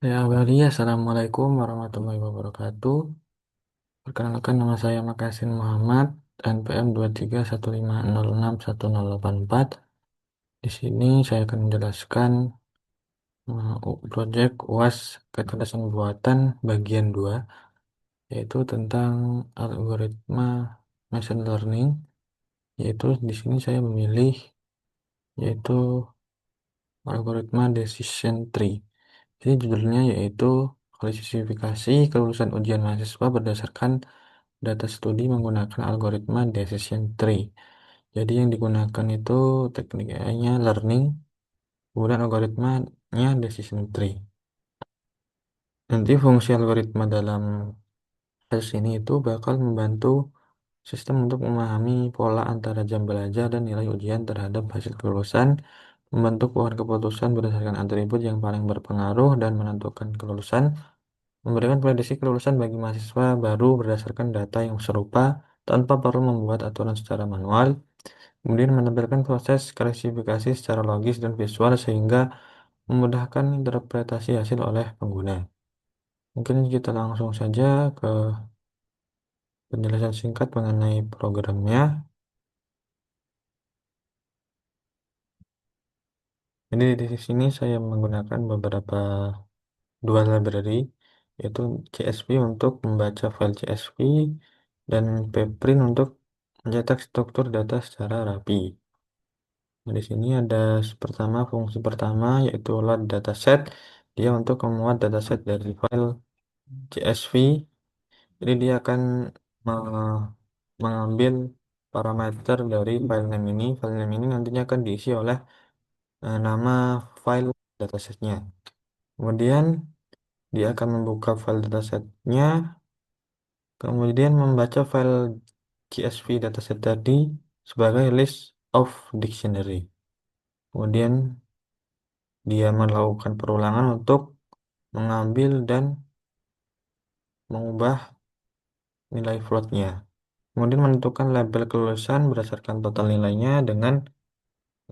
Ya, Wali, Assalamualaikum warahmatullahi wabarakatuh. Perkenalkan nama saya Makasin Muhammad, NPM 2315061084. Di sini saya akan menjelaskan proyek UAS Kecerdasan Buatan bagian 2, yaitu tentang algoritma machine learning, yaitu di sini saya memilih yaitu algoritma decision tree. Jadi judulnya yaitu klasifikasi kelulusan ujian mahasiswa berdasarkan data studi menggunakan algoritma decision tree. Jadi yang digunakan itu tekniknya learning, kemudian algoritmanya decision tree. Nanti fungsi algoritma dalam kasus ini itu bakal membantu sistem untuk memahami pola antara jam belajar dan nilai ujian terhadap hasil kelulusan, membentuk pohon keputusan berdasarkan atribut yang paling berpengaruh dan menentukan kelulusan, memberikan prediksi kelulusan bagi mahasiswa baru berdasarkan data yang serupa tanpa perlu membuat aturan secara manual, kemudian menampilkan proses klasifikasi secara logis dan visual sehingga memudahkan interpretasi hasil oleh pengguna. Mungkin kita langsung saja ke penjelasan singkat mengenai programnya. Jadi di sini saya menggunakan dua library, yaitu CSV untuk membaca file CSV dan pprint untuk mencetak struktur data secara rapi. Nah, di sini ada fungsi pertama yaitu load dataset. Dia untuk memuat dataset dari file CSV. Jadi dia akan me- mengambil parameter dari file name ini. File name ini nantinya akan diisi oleh nama file datasetnya. Kemudian dia akan membuka file datasetnya, kemudian membaca file CSV dataset tadi sebagai list of dictionary. Kemudian dia melakukan perulangan untuk mengambil dan mengubah nilai floatnya. Kemudian menentukan label kelulusan berdasarkan total nilainya dengan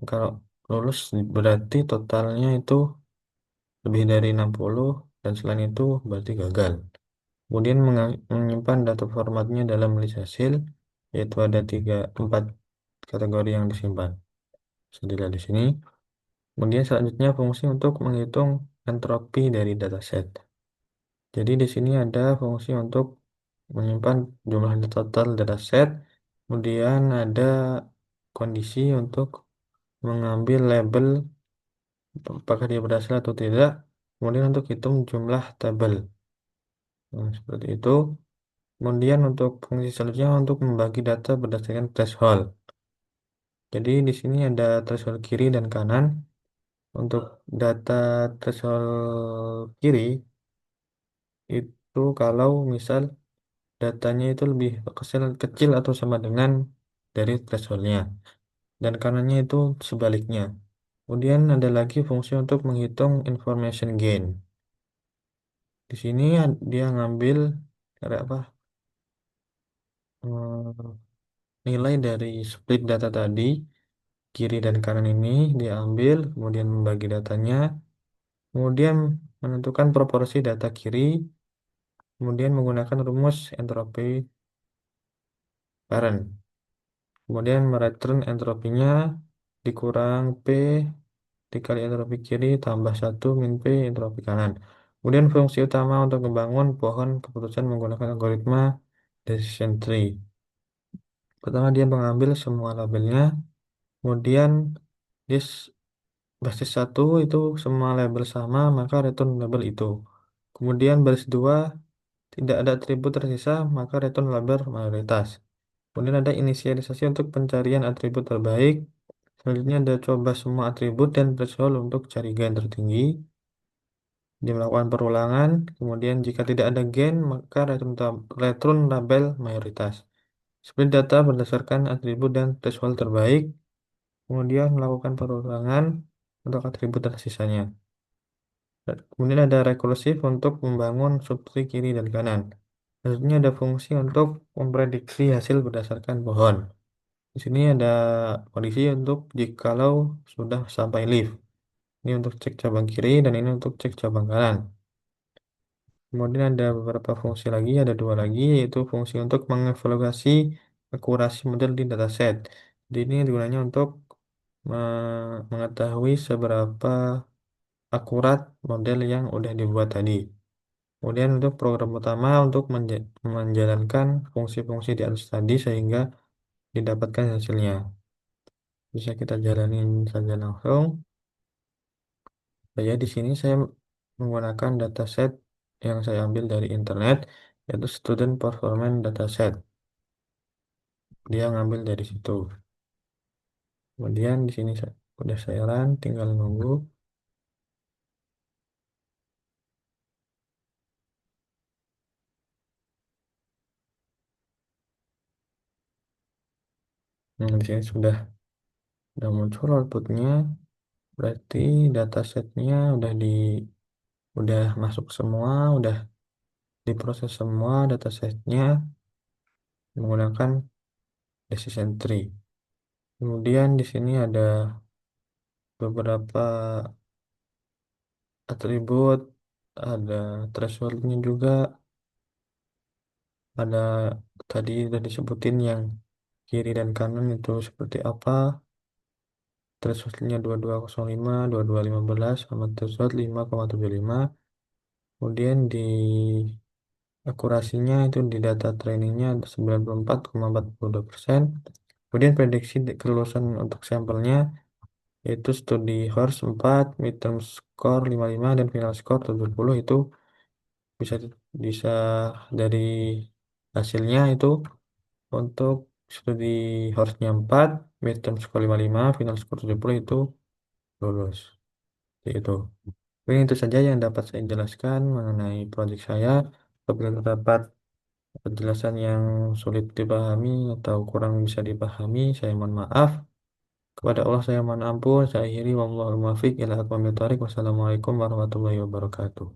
kalau lulus berarti totalnya itu lebih dari 60 dan selain itu berarti gagal. Kemudian menyimpan data formatnya dalam list hasil, yaitu ada 4 kategori yang disimpan. Bisa dilihat di sini. Kemudian selanjutnya fungsi untuk menghitung entropi dari dataset. Jadi di sini ada fungsi untuk menyimpan jumlah total dataset, kemudian ada kondisi untuk mengambil label apakah dia berhasil atau tidak, kemudian untuk hitung jumlah tabel. Nah, seperti itu. Kemudian untuk fungsi selanjutnya untuk membagi data berdasarkan threshold. Jadi di sini ada threshold kiri dan kanan. Untuk data threshold kiri itu kalau misal datanya itu lebih kecil atau sama dengan dari thresholdnya. Dan kanannya itu sebaliknya. Kemudian ada lagi fungsi untuk menghitung information gain. Di sini dia ngambil kayak apa? Nilai dari split data tadi, kiri dan kanan ini diambil, kemudian membagi datanya, kemudian menentukan proporsi data kiri, kemudian menggunakan rumus entropi parent. Kemudian mereturn entropinya dikurang P dikali entropi kiri tambah 1 min P entropi kanan. Kemudian fungsi utama untuk membangun pohon keputusan menggunakan algoritma decision tree. Pertama dia mengambil semua labelnya, kemudian dia basis satu itu semua label sama, maka return label itu. Kemudian baris 2 tidak ada atribut tersisa, maka return label mayoritas. Kemudian ada inisialisasi untuk pencarian atribut terbaik. Selanjutnya ada coba semua atribut dan threshold untuk cari gain tertinggi. Dia melakukan perulangan. Kemudian jika tidak ada gain, maka return label mayoritas. Split data berdasarkan atribut dan threshold terbaik. Kemudian melakukan perulangan untuk atribut tersisanya. Kemudian ada rekursif untuk membangun subtree kiri dan kanan. Selanjutnya ada fungsi untuk memprediksi hasil berdasarkan pohon. Di sini ada kondisi untuk jikalau sudah sampai leaf. Ini untuk cek cabang kiri dan ini untuk cek cabang kanan. Kemudian ada beberapa fungsi lagi, ada dua lagi, yaitu fungsi untuk mengevaluasi akurasi model di dataset. Jadi ini gunanya untuk mengetahui seberapa akurat model yang udah dibuat tadi. Kemudian untuk program utama untuk menjalankan fungsi-fungsi di atas tadi sehingga didapatkan hasilnya. Bisa kita jalanin saja langsung. Saya di sini saya menggunakan dataset yang saya ambil dari internet, yaitu Student Performance Dataset. Dia ngambil dari situ. Kemudian di sini udah saya run, tinggal nunggu. Nah, di sini sudah muncul outputnya. Berarti datasetnya udah masuk semua, udah diproses semua datasetnya menggunakan decision tree. Kemudian di sini ada beberapa atribut, ada thresholdnya juga, ada tadi udah disebutin yang kiri dan kanan itu seperti apa. Thresholdnya 2205, 2215 sama threshold 5,75. Kemudian di akurasinya itu di data trainingnya 94,42%. Kemudian prediksi kelulusan untuk sampelnya yaitu studi horse 4, midterm score 55 dan final score 70. Itu bisa bisa dari hasilnya itu untuk studi horse-nya 4, midterm score 55, final score 70 itu lulus. Seperti itu. Mungkin itu saja yang dapat saya jelaskan mengenai proyek saya. Apabila terdapat penjelasan yang sulit dipahami atau kurang bisa dipahami, saya mohon maaf. Kepada Allah saya mohon ampun. Saya akhiri wallahul muwaffiq ila aqwamit thoriq. Wassalamualaikum warahmatullahi wabarakatuh.